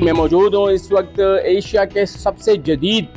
मैं मौजूद हूँ इस वक्त एशिया के सबसे जदीद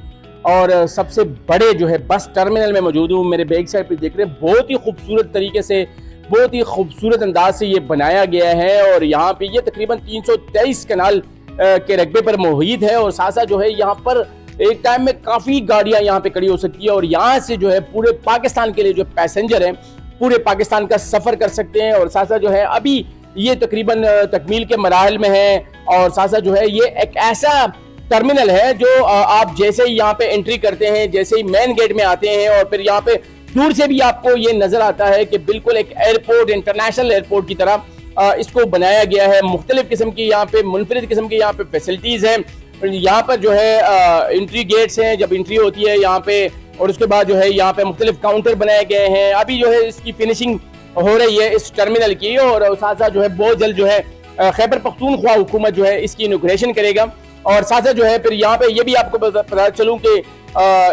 और सबसे बड़े जो है बस टर्मिनल में मौजूद हूँ। मेरे बैक साइड पे देख रहे हैं, बहुत ही खूबसूरत तरीके से, बहुत ही खूबसूरत अंदाज से ये बनाया गया है। और यहाँ पे ये तकरीबन 323 कनाल के रकबे पर मुहित है। और साथ साथ जो है यहाँ पर एक टाइम में काफ़ी गाड़ियाँ यहाँ पे खड़ी हो सकती है। और यहाँ से जो है पूरे पाकिस्तान के लिए जो पैसेंजर हैं, पूरे पाकिस्तान का सफ़र कर सकते हैं। और साथ साथ जो है अभी ये तकरीबन तकमील के मराहल में है। और साथ साथ जो है ये एक ऐसा टर्मिनल है जो आप जैसे ही यहाँ पे एंट्री करते हैं, जैसे ही मेन गेट में आते हैं और फिर यहाँ पे दूर से भी आपको ये नजर आता है कि बिल्कुल एक एयरपोर्ट, इंटरनेशनल एयरपोर्ट की तरह इसको बनाया गया है। मुख्तलिफ किस्म की यहाँ पे मुनफरिद किस्म की यहाँ पे फैसिलिटीज हैं। यहाँ पर जो है एंट्री गेट्स हैं, जब एंट्री होती है यहाँ पे, और उसके बाद जो है यहाँ पे मुख्तलिफ काउंटर बनाए गए हैं। अभी जो है इसकी फिनिशिंग हो रही है इस टर्मिनल की। और साथ साथ जो है बहुत जल्द जो है खैबर पख्तूनख्वा हुकूमत जो है इसकी इनॉग्रेशन करेगा। और साथ साथ जो है फिर यहाँ पे ये भी आपको पता चलूं कि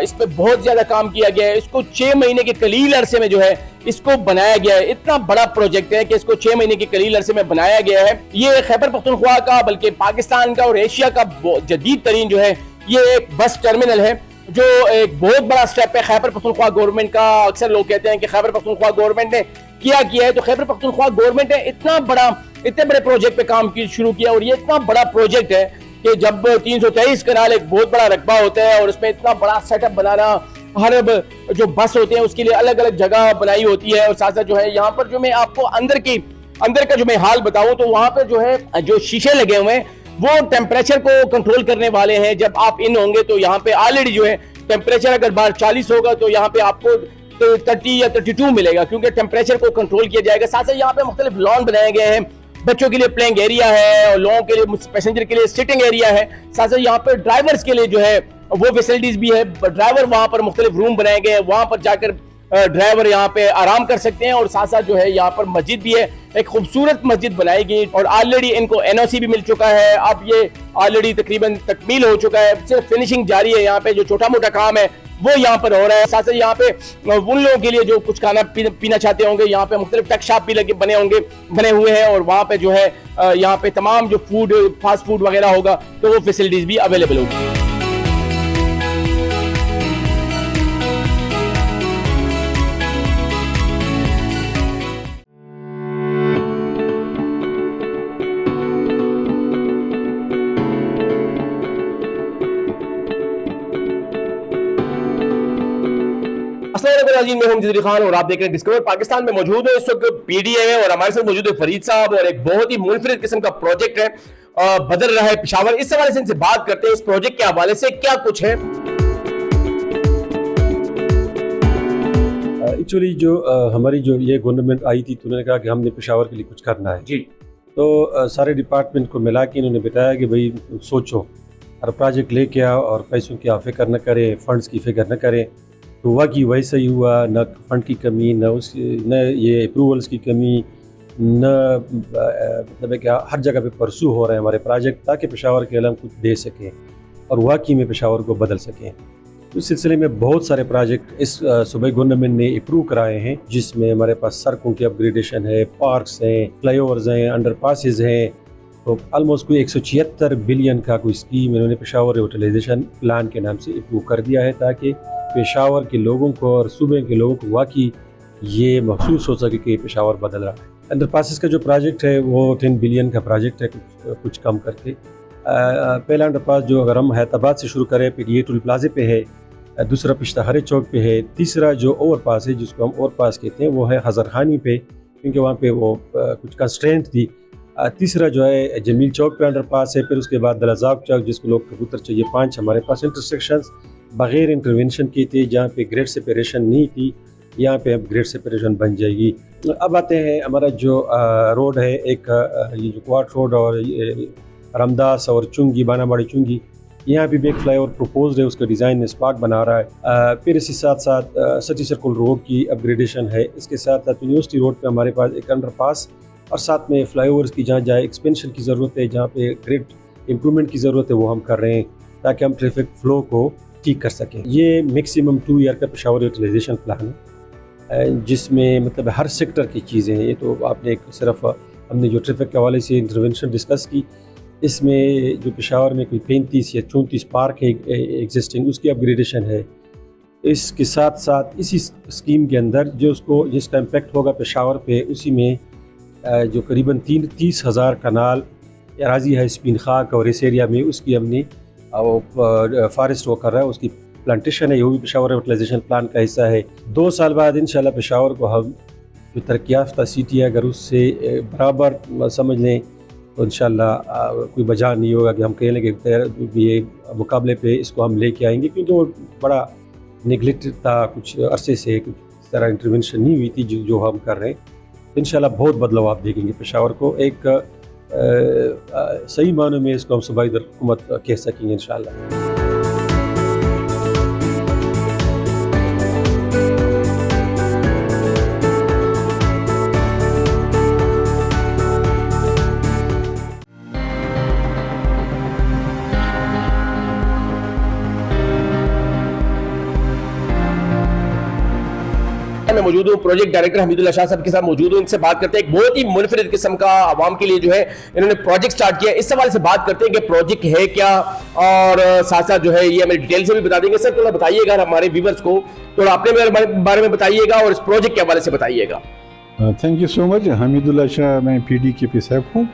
इस पे बहुत ज्यादा काम किया गया है। इसको 6 महीने के कलील अरसे में जो है इसको बनाया गया है। इतना बड़ा प्रोजेक्ट है कि इसको 6 महीने के कलील अरसे में बनाया गया है। ये खैबर पख्तूनख्वा का, बल्कि पाकिस्तान का और एशिया का जदीद तरीन जो है ये एक बस टर्मिनल है, जो एक बहुत बड़ा स्टेप है खैबर पख्तूनख्वा गवर्नमेंट का। अक्सर लोग कहते हैं कि खैबर पख्तूनख्वा गवर्नमेंट ने किया है, तो खैबर पख्तूनख्वा गवर्नमेंट ने इतने बड़े प्रोजेक्ट पे काम शुरू किया। और ये इतना बड़ा प्रोजेक्ट है कि जब 323 कनाल एक बहुत बड़ा रकबा होता है और उसमें इतना बड़ा सेटअप बनाना, हर जो बस होते हैं उसके लिए अलग अलग जगह बनाई होती है। और साथ साथ जो है यहाँ पर जो मैं आपको अंदर का जो मैं हाल बताऊं, तो वहां पर जो है जो शीशे लगे हुए हैं वो टेम्परेचर को कंट्रोल करने वाले हैं। जब आप इन होंगे तो यहाँ पे ऑलरेडी जो है टेम्परेचर अगर बाहर 40 होगा तो यहाँ पे आपको 30 या 32 मिलेगा, क्योंकि टेम्परेचर को कंट्रोल किया जाएगा। साथ साथ यहाँ पे मुख्तलिफ लॉन बनाए गए हैं, बच्चों के लिए प्लेइंग एरिया है और लोगों के लिए, पैसेंजर के लिए सिटिंग एरिया है। साथ साथ यहाँ पे ड्राइवर्स के लिए जो है वो फैसिलिटीज भी है। ड्राइवर वहां पर मुख्तलिफ रूम बनाए गए हैं, वहां पर जाकर ड्राइवर यहाँ पे आराम कर सकते हैं। और साथ साथ जो है यहाँ पर मस्जिद भी है, एक खूबसूरत मस्जिद बनाई गई और ऑलरेडी इनको एनओसी भी मिल चुका है। अब ये ऑलरेडी तकरीबन तकमील हो चुका है, सिर्फ फिनिशिंग जारी है। यहाँ पे जो छोटा मोटा काम है वो यहाँ पर हो रहा है। साथ साथ यहाँ पे उन लोगों के लिए जो कुछ खाना पीना चाहते होंगे, यहाँ पे मुख्तलिफ टेक शॉप भी बने हुए हैं। और वहाँ पे जो है यहाँ पे तमाम जो फूड, फास्ट फूड वगैरह होगा तो वो फैसिलिटीज भी अवेलेबल होगी। मैं हूं जिदरी खान और आप देख रहे हैं डिस्कवर पाकिस्तान में मौजूद है इस वक्त पीडीए में। और हमारे साथ मौजूद है फरीद साहब और एक बहुत ही मुनफरिद किस्म का प्रोजेक्ट है बदल रहा है पेशावर। इस हवाले से इनसे बात करते हैं, इस प्रोजेक्ट के हवाले से क्या कुछ है। एक्चुअली जो हमारी जो ये गवर्नमेंट आई थी तो उन्होंने कहा कि हमने पेशावर के लिए कुछ करना है जी। तो सारे डिपार्टमेंट को मिला के इन्होंने बताया कि भाई सोचो हर प्रोजेक्ट लेके आओ और पैसों की आप फिक्र न करें, फंड्स की फिक्र न करें। तो वाकई वैसा ही हुआ, न फंड की कमी, न ये अप्रूवल्स की कमी, न मतलब क्या हर जगह पे परसू हो रहे हैं हमारे प्रोजेक्ट, ताकि पेशावर के अलम कुछ दे सकें और वाकई में पेशावर को बदल सकें। तो इस सिलसिले में बहुत सारे प्रोजेक्ट इस सूबाई गवर्नमेंट ने अप्रूव कराए हैं, जिसमें हमारे पास सड़कों की अपग्रेडेशन है, पार्क्स हैं, फ्लाईओवर्स हैं, अंडर पासिस हैं। तो ऑलमोस्ट कोई 176 बिलियन का कोई स्कीम इन्होंने पेशावर रिविटलाइजेशन प्लान के नाम से अप्रूव कर दिया है, ताकि पेशावर के लोगों को और सूबे के लोगों को वाकई ये महसूस हो सके कि पेशावर बदल रहा है। अंडर पासिस का जो प्रोजेक्ट है वो 10 बिलियन का प्रोजेक्ट है, कुछ कम करके। पहला अंडर पास जो अगर हम हैदराबाद से शुरू करें, फिर ये टुल प्लाजे पे है, दूसरा पिश्ता हरे चौक पे है, तीसरा जो ओवर पास है जिसको हम ओवर पास कहते हैं वो है हज़र खानी पे, क्योंकि वहाँ पे वो कुछ कंस्ट्रेंट थी। तीसरा जो है जमील चौक पे अंडर पास है, फिर उसके बाद दलाजाब चौक जिसको लोग कबूतर चाहिए। 5 हमारे पास इंटरसेक्शंस बग़ैर इंटरवेंशन की थी, जहाँ पे ग्रेड सेपरेशन नहीं थी, यहाँ पे अब ग्रेड सेपरेशन बन जाएगी। अब आते हैं हमारा जो रोड है, एक ये जो क्वार्ट रोड और रामदास और चुंगी, बानाबाड़ी चुंगी, यहाँ भी एक फ्लाईओवर प्रपोज्ड है, उसका डिज़ाइन स्पार्क बना रहा है। फिर इसी साथ साथ सिटी सर्कल रोड की अपग्रेडेशन है। इसके साथ साथ यूनिवर्सिटी रोड पे हमारे पास एक अंडर पास और साथ में फ्लाईओवर्स की जहाँ जहाँ एक्सपेंशन की ज़रूरत है, जहाँ पे ग्रेड इम्प्रूवमेंट की ज़रूरत है वो हम कर रहे हैं, ताकि हम ट्रैफिक फ़्लो को ठीक कर सकें। ये मैक्सिमम 2 ईयर का पेशावर यूटिलाइजेशन प्लान है, जिसमें मतलब हर सेक्टर की चीज़ें हैं। ये तो आपने सिर्फ हमने जो ट्रैफिक के हवाले से इंटरवेंशन डिस्कस की, इसमें जो पेशावर में कोई 35 या 34 पार्क है एग्जिस्टिंग, उसकी अपग्रेडेशन है। इसके साथ साथ इसी स्कीम के अंदर जो उसको जिसका इम्पेक्ट होगा पेशावर पे, उसी में जो करीबन 30,000 कनाल अराजी है स्पिन खाक और इस एरिया में, उसकी हमने फॉरेस्ट वो कर रहा है, उसकी प्लांटेशन है, ये भी पेशावर रिविटलाइजेशन प्लान का हिस्सा है। 2 साल बाद इंशाल्लाह पेशावर को हम जो तरक्की याफ्ता सिटी है अगर उससे बराबर समझ लें तो इंशाल्लाह कोई वजह नहीं होगा कि हम कह लें कि ये मुकाबले पे इसको हम लेके आएंगे, क्योंकि वो बड़ा निगलेक्ट था, कुछ अरसे से कुछ इस तरह इंटरवेंशन नहीं हुई थी जो हम कर रहे हैं। इंशाल्लाह बहुत बदलाव आप देखेंगे पेशावर को, एक सही मानों में इसको हम सूबाई हुकूमत कह सकेंगे इंशाल्लाह। मैं मौजूद हूँ प्रोजेक्ट डायरेक्टर हमीदुल्लाह शाह साहब के साथ मौजूद हूँ। इनसे बात करते हैं, एक बहुत ही मुनफरिद किस्म का आवाम के लिए जो है इन्होंने प्रोजेक्ट स्टार्ट किया है। इस सवाल से बात करते हैं कि प्रोजेक्ट है क्या, और साथ साथ जो है ये हमें डिटेल से भी बता देंगे। सर थोड़ा बताइएगा हमारे व्यूअर्स को, थोड़ा अपने बारे में बताइएगा और इस प्रोजेक्ट के हवाले से बताइएगा। Thank you so much. Hameedullah Shah, मैं PDKP साहब हूँ।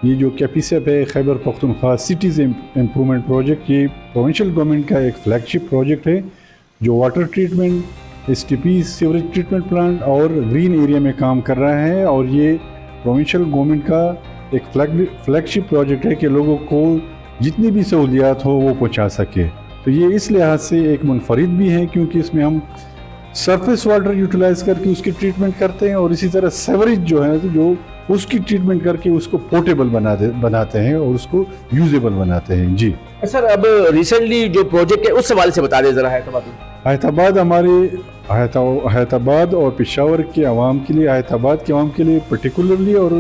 ये जो KPSAP है, Khyber Pakhtunkhwa cities improvement project, ये प्रोविंशियल गवर्नमेंट का एक फ्लैगशिप प्रोजेक्ट है जो water treatment, STP sewerage treatment plant और ग्रीन एरिया में काम कर रहा है। और ये प्रोविंशियल गवर्नमेंट का एक फ्लैगशिप प्रोजेक्ट है कि लोगों को जितनी भी सहूलियात हो वो पहुंचा सके। तो ये इस लिहाज से एक मुनफरिद भी है क्योंकि इसमें हम सरफेस वाटर यूटिलाइज करके उसकी ट्रीटमेंट करते हैं और इसी तरह सेवरेज जो है जो उसकी ट्रीटमेंट करके उसको पोर्टेबल बनाते हैं और उसको यूजेबल बनाते हैं। जी सर, अब रिसेंटली जो प्रोजेक्ट है उस सवाल से बता दें जरा। हैदराबाद हमारे हैदराबाद और पेशावर के अवाम के लिए, हैदराबाद के अवाम के लिए पर्टिकुलरली और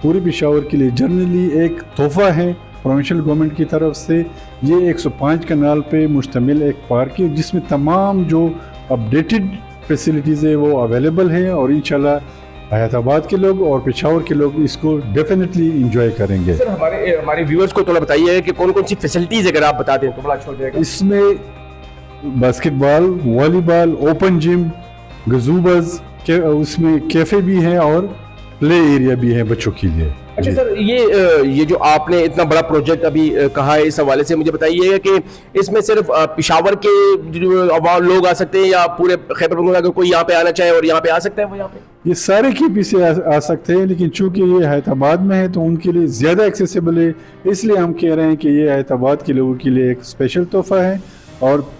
पूरे पेशावर के लिए जनरली एक तोहफा है प्रोविंशियल गवर्नमेंट की तरफ से। ये 105 कनाल पे मुश्तमिल एक पार्क है जिसमें तमाम जो अपडेटेड फैसिलिटीज़ है वो अवेलेबल हैं और इंशाल्लाह हैदराबाद के लोग और पेशावर के लोग इसको डेफिनेटली इंजॉय करेंगे। सर हमारे व्यूअर्स को थोड़ा बताइए कि कौन कौन सी फैसिलिटीज़ अगर आप बता दें तो बड़ा अच्छा हो जाएगा। इसमें बास्केटबॉल, वॉलीबॉल, ओपन जिम, गजूबस के, उसमें कैफ़े भी है और प्ले एरिया भी है बच्चों के लिए। अच्छा सर, ये जो आपने इतना बड़ा प्रोजेक्ट अभी कहा है, इस हवाले से मुझे बताइएगा कि इसमें सिर्फ पेशावर के लोग आ सकते हैं या पूरे खैबर पख्तूनख्वा अगर कोई यहाँ पे आना चाहे और यहाँ पे आ सकता है वो यहाँ पे? ये सारे KP से आ सकते हैं, लेकिन चूंकि ये हैदराबाद में है तो उनके लिए ज़्यादा एक्सेसिबल है, इसलिए हम कह रहे हैं कि ये हैदराबाद के लोगों के लिए एक स्पेशल तोहफा है और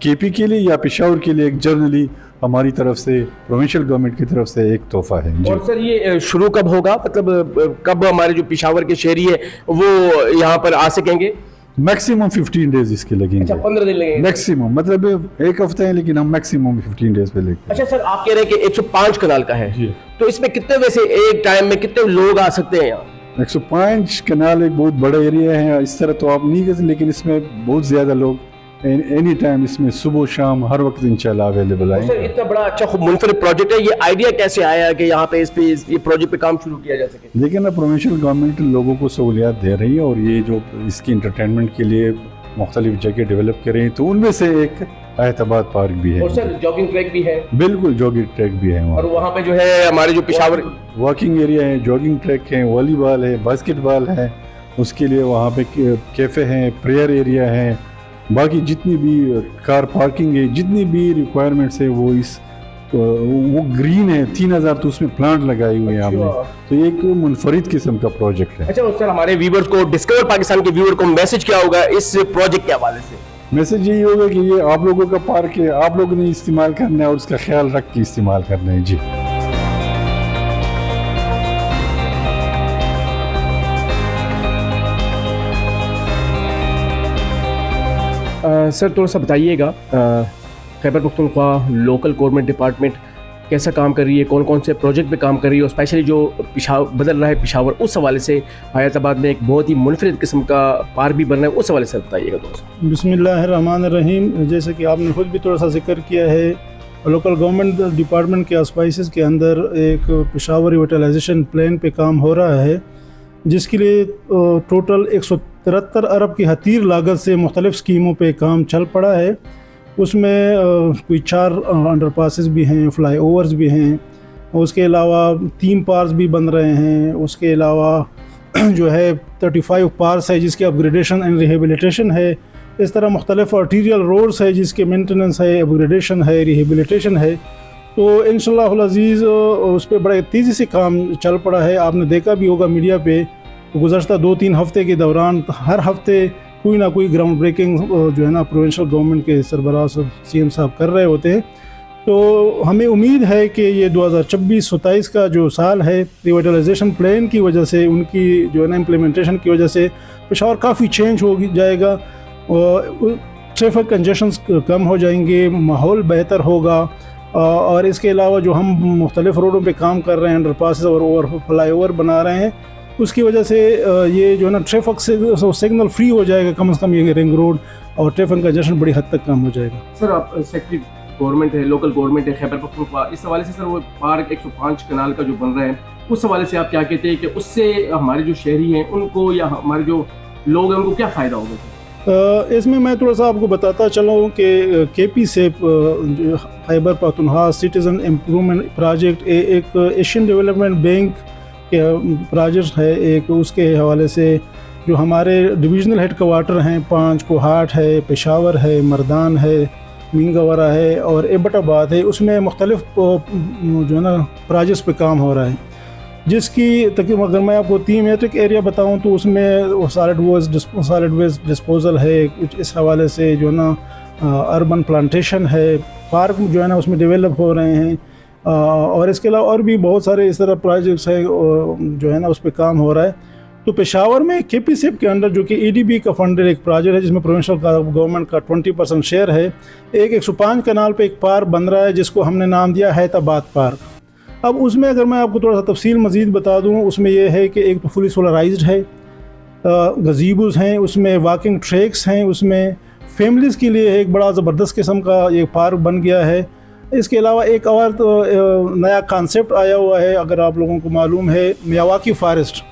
KP के लिए या पेशावर के लिए एक जनरली हमारी तरफ से प्रोविंशियल गवर्नमेंट की तरफ से एक तोहफा है। और सर ये शुरू कब होगा, मतलब कब हमारे जो पेशावर के शहरी है वो यहाँ पर आ सकेंगे? मैक्सिमम 15 डेज इसके लगेंगे। अच्छा, 15 दिन लगेंगे मैक्सिमम, मतलब एक हफ्ते है लेकिन हम मैक्सिमम 15 डेज पे लेंगे। अच्छा सर, आप कह रहे हैं कि 105 कनाल का है, तो इसमें कितने वैसे एक टाइम में कितने लोग आ सकते हैं यहाँ? 105 कनाल एक बहुत बड़ा एरिया है, इस तरह तो आप नहीं कर सकते, लेकिन इसमें बहुत ज़्यादा लोग एनी टाइम इसमें सुबह शाम हर वक्त इंशाल्लाह अवेलेबल आएंगे। सर इतना बड़ा अच्छा खूब मुनफरिद प्रोजेक्ट है, ये आइडिया कैसे आया कि यहाँ पे ये प्रोजेक्ट पे काम शुरू किया जा सके? लेकिन अब प्रोविंशियल गवर्नमेंट लोगों को सहूलियात दे रही है और ये जो इसकी इंटरटेनमेंट के लिए मुख्तलिफ जगह डेवलप कर रही हैं, तो उनमें से एक हैदराबाद पार्क भी है। और सर जॉगिंग ट्रैक भी है? बिल्कुल, जॉगिंग ट्रैक भी है और वहाँ पे जो है हमारे जो पेशावर वॉकिंग एरिया है, जॉगिंग ट्रैक है, वॉलीबॉल है, बास्केटबॉल है, उसके लिए वहाँ पे कैफ़े हैं, प्रेयर एरिया है, बाकी जितनी भी कार पार्किंग है, जितनी भी रिक्वायरमेंट्स है वो ग्रीन है। 3000 तो उसमें प्लांट लगाए हुए हैं हमने, तो ये एक मुनफरिद किस्म का प्रोजेक्ट है। अच्छा सर, हमारे व्यूअर्स को, डिस्कवर पाकिस्तान के व्यूअर को मैसेज क्या होगा इस प्रोजेक्ट के हवाले से? मैसेज यही होगा कि ये आप लोगों का पार्क है, आप लोगों ने इस्तेमाल करना है और उसका ख्याल रख के इस्तेमाल करना है। जी सर थोड़ा सा बताइएगा, Khyber Pakhtunkhwa local government department कैसा काम कर रही है, कौन कौन से प्रोजेक्ट पे काम कर रही है, और स्पेशली जो बदल रहा है पेशावर, उस हवाले से हैदराबाद में एक बहुत ही मुनफरिद किस्म का पार्क भी बन रहा है, उस हवाले से बताइएगा थोड़ा। बिस्मिल्लाहिर्रहमानिर्रहीम। जैसे कि आपने खुद भी थोड़ा सा जिक्र किया है, लोकल गवर्नमेंट डिपार्टमेंट के ऑस्पाइसेस के अंदर एक पेशावर रिविटलाइजेशन प्लान पे काम हो रहा है। जिसके लिए टोटल 173 अरब की हतीर लागत से मुख्तलिफ़ स्कीमों पे काम चल पड़ा है। उसमें कोई 4 अंडरपासेस भी हैं, फ्लाई ओवर्स भी हैं, उसके अलावा 3 पार्स भी बन रहे हैं। उसके अलावा जो है 35 पार्स है जिसकी अपग्रेडेशन एंड रिहेबिलिटेशन है। इस तरह मुख्तलिफ़ आर्टीरियल रोड्स है जिसके मेंटेनेंस है, अपग्रेडेशन है, रिहेबिलिटेशन है। तो इंशाअल्लाह अज़ीज़ उस पर बड़े तेज़ी से काम चल पड़ा है। आपने देखा भी होगा मीडिया पे गुज़श्ता 2-3 हफ़्ते के दौरान हर हफ़्ते कोई ना कोई ग्राउंड ब्रेकिंग जो है ना प्रोविंशियल गवर्नमेंट के सरबराह CM साहब कर रहे होते हैं। तो हमें उम्मीद है कि ये 2026-27 का जो साल है रिवाइटलाइजेशन प्लान की वजह से, उनकी जो है ना इम्प्लीमेंटेशन की वजह से पेशावर काफ़ी चेंज हो जाएगा और ट्रैफिक कंजेशंस कम हो जाएंगे, माहौल बेहतर होगा। और इसके अलावा जो हम मुख्तलिफ़ रोडों पे काम कर रहे हैं, अंडरपासेस और फ्लाई ओवर बना रहे हैं, उसकी वजह से ये जो है ना ट्रैफिक से सिग्नल फ्री हो जाएगा, कम से कम ये रिंग रोड और ट्रैफिक कंजेशन बड़ी हद तक कम हो जाएगा। सर आप सेक्रेटरी गवर्नमेंट है, लोकल गवर्नमेंट है खैबर पख्तूनख्वा, इस हवाले से सर वो पार्क 105 कनाल का जो बन रहा है उस हवाले से आप क्या कहते हैं कि उससे हमारे जो शहरी हैं उनको या हमारे जो लोग हैं उनको क्या फ़ायदा होगा सर? इसमें मैं थोड़ा सा आपको बताता चलूँ कि KP से जो Khyber Pakhtunkhwa citizen improvement project एक एशियन डेवलपमेंट बैंक के प्रोजेक्ट है एक, उसके हवाले से जो हमारे डिविजनल हेड क्वार्टर हैं 5 कोहाट है, पेशावर है, मर्दान है, मिंगवारा है और एबटाबाद है, उसमें मुख्तलिफ़ जो है ना प्रोजेक्ट्स पे काम हो रहा है। जिसकी तकरीबन अगर मैं आपको थीमेटिक एरिया बताऊं तो उसमें सॉलिड वेस्ट डिस्पोजल है, कुछ इस हवाले से जो है ना अर्बन प्लांटेशन है, पार्क जो है ना उसमें डेवलप हो रहे हैं और इसके अलावा और भी बहुत सारे इस तरह प्रोजेक्ट्स हैं जो है ना उस पर काम हो रहा है। तो पेशावर में KP SIP के अंडर जो कि EDB का फंडेड एक प्रोजेक्ट है जिसमें प्रोविंशियल गवर्नमेंट का 20% शेयर है, एक 105 कनाल पे एक पार्क बन रहा है जिसको हमने नाम दिया हैदराबाद पार्क। अब उसमें अगर मैं आपको थोड़ा सा तफसील मज़ीद बता दूं, उसमें यह है कि एक तो फुली सोलराइज्ड है, गज़ीबोज़ हैं, उसमें वॉकिंग ट्रैक्स हैं, उसमें फैमिलीज़ के लिए एक बड़ा ज़बरदस्त किस्म का ये पार्क बन गया है। इसके अलावा एक और तो नया कॉन्सेप्ट आया हुआ है, अगर आप लोगों को मालूम है, मियावाकी फॉरेस्ट,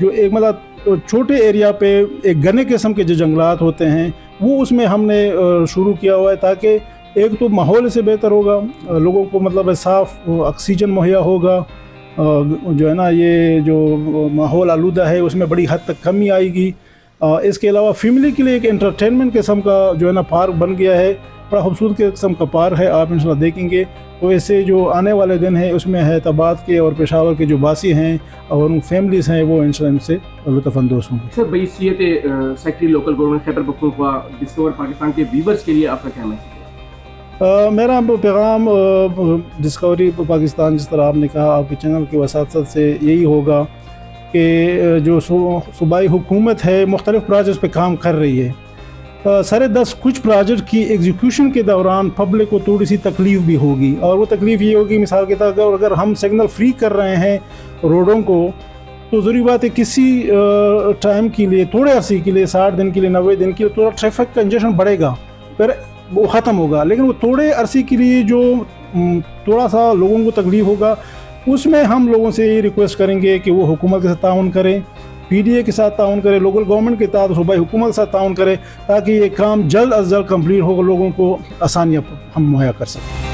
जो एक मतलब छोटे एरिया पे एक घने किस्म के जो जंगलात होते हैं वो उसमें हमने शुरू किया हुआ है ताकि एक तो माहौल से बेहतर होगा, लोगों को मतलब साफ़ ऑक्सीजन मुहैया होगा, जो है ना ये जो माहौल आलूदा है उसमें बड़ी हद तक कमी आएगी। इसके अलावा फैमिली के लिए एक एंटरटेनमेंट किस्म का जो है ना पार्क बन गया है, बड़ा खूबसूरत किस्म का पार्क है, आप इंशाल्लाह देखेंगे। तो ऐसे जो आने वाले दिन हैं उसमें हैदराबाद के और पेशावर के जो बासी हैं और उन फैमिलीज़ हैं वो इंशाल्लाह इनसे लुत्फ़अंदोज़ होंगे। सर बहैसियत secretary local government Khyber Pakhtunkhwa discover Pakistan के व्यूवर्स के लिए आपका क्या मैसेज है? मेरा पैगाम डिस्कवरी पाकिस्तान, जिस तरह आपने कहा आपके चैनल की वसात से, यही होगा कि जो सूबाई हुकूमत है मुख्तलिफ़ प्रोजेक्ट्स पे काम कर रही है। 10.5 कुछ प्रोजेक्ट की एग्जीक्यूशन के दौरान पब्लिक को थोड़ी सी तकलीफ़ भी होगी और वो तकलीफ़ ये होगी, मिसाल के तौर पर अगर हम सिग्नल फ्री कर रहे हैं रोडों को तो ज़रूरी बात है किसी टाइम के लिए, थोड़े अर्से के लिए, 60 दिन के लिए, 90 दिन के लिए थोड़ा ट्रैफिक कंजेशन बढ़ेगा, फिर वो ख़त्म होगा। लेकिन वो थोड़े अरसे के लिए जो थोड़ा सा लोगों को तकलीफ़ होगा उसमें हम लोगों से ये रिक्वेस्ट करेंगे कि वो हुकूमत के साथ ताउन करें, PDA के साथ ताउन करें, लोकल गवर्नमेंट के साथ सूबाई हुकूमत के साथ ताउन करें ताकि ये काम जल्द अज जल्द कंप्लीट हो, लोगों को आसानियाँ हम मुहैया कर सकें।